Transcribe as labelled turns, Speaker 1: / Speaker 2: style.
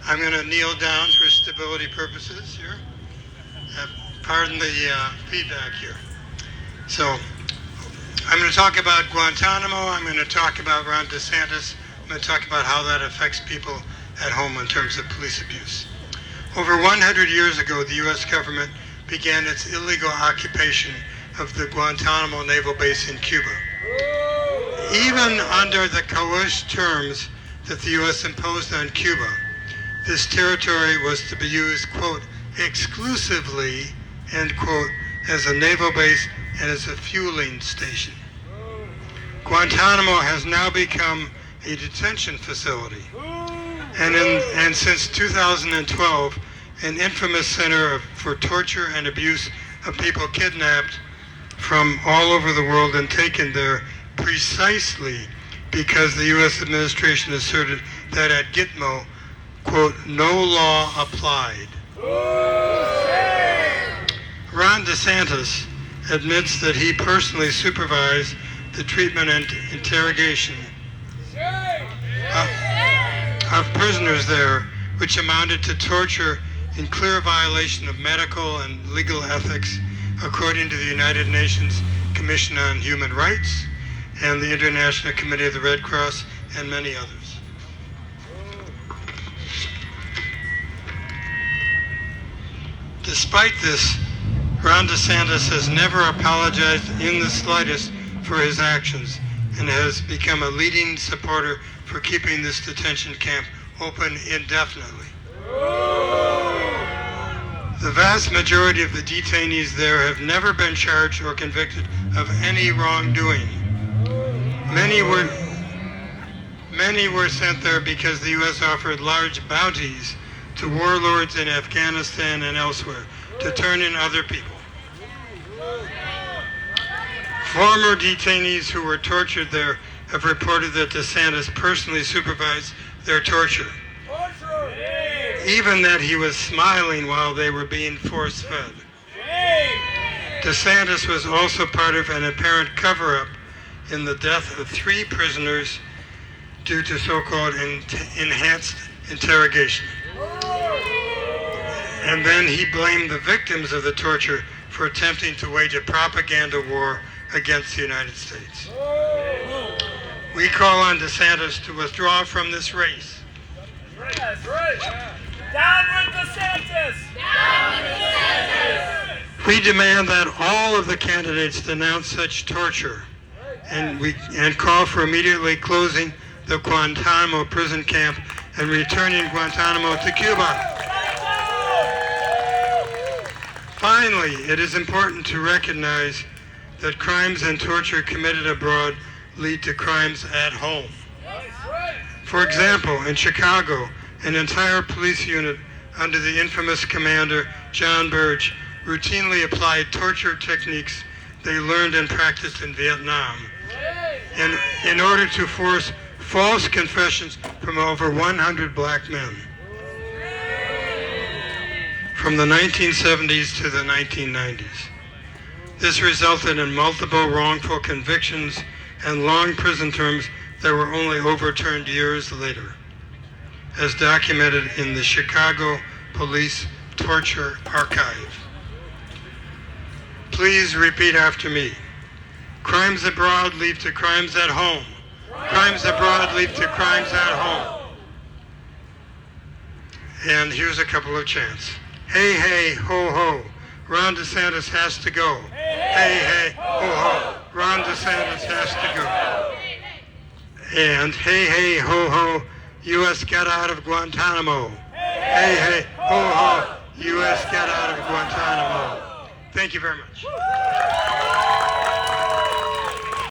Speaker 1: I'm going to kneel down for stability purposes here. Pardon the feedback here. So I'm going to talk about Guantanamo. I'm going to talk about Ron DeSantis. I'm going to talk about how that affects people at home in terms of police abuse. Over 100 years ago, the U.S. government began its illegal occupation of the Guantanamo naval base in Cuba. Even under the coerced terms that the U.S. imposed on Cuba, this territory was to be used, quote, exclusively, end quote, as a naval base and as a fueling station. Guantanamo has now become a detention facility, and since 2012, an infamous center for torture and abuse of people kidnapped from all over the world and taken there precisely because the U.S. administration asserted that at Gitmo, quote, no law applied. Ron DeSantis admits that he personally supervised the treatment and interrogation of prisoners there, which amounted to torture in clear violation of medical and legal ethics, according to the United Nations Commission on Human Rights and the International Committee of the Red Cross and many others. Despite this, Ron DeSantis has never apologized in the slightest for his actions and has become a leading supporter for keeping this detention camp open indefinitely. The vast majority of the detainees there have never been charged or convicted of any wrongdoing. Many were sent there because the U.S. offered large bounties to warlords in Afghanistan and elsewhere to turn in other people. Former detainees who were tortured there have reported that DeSantis personally supervised their torture, even that he was smiling while they were being force-fed. DeSantis was also part of an apparent cover-up in the death of 3 prisoners due to so-called enhanced interrogation. And then he blamed the victims of the torture for attempting to wage a propaganda war against the United States. We call on DeSantis to withdraw from this race.
Speaker 2: That's right. Down with DeSantis! Down with DeSantis!
Speaker 1: We demand that all of the candidates denounce such torture and call for immediately closing the Guantanamo prison camp and returning Guantanamo to Cuba. Finally, it is important to recognize that crimes and torture committed abroad lead to crimes at home. For example, in Chicago, an entire police unit under the infamous commander John Burge routinely applied torture techniques they learned and practiced in Vietnam in order to force false confessions from over 100 black men from the 1970s to the 1990s. This resulted in multiple wrongful convictions and long prison terms that were only overturned years later, as documented in the Chicago Police Torture Archive. Please repeat after me. Crimes abroad lead to crimes at home. Crimes abroad lead to crimes at home. And here's a couple of chants. Hey, hey, ho, ho. Ron DeSantis has to go. Hey, hey, ho, ho. Ron DeSantis has to go. And hey, hey, ho, ho. U.S. get out of Guantanamo. Hey, hey, ho, ho. U.S. get out of Guantanamo. Thank you very much.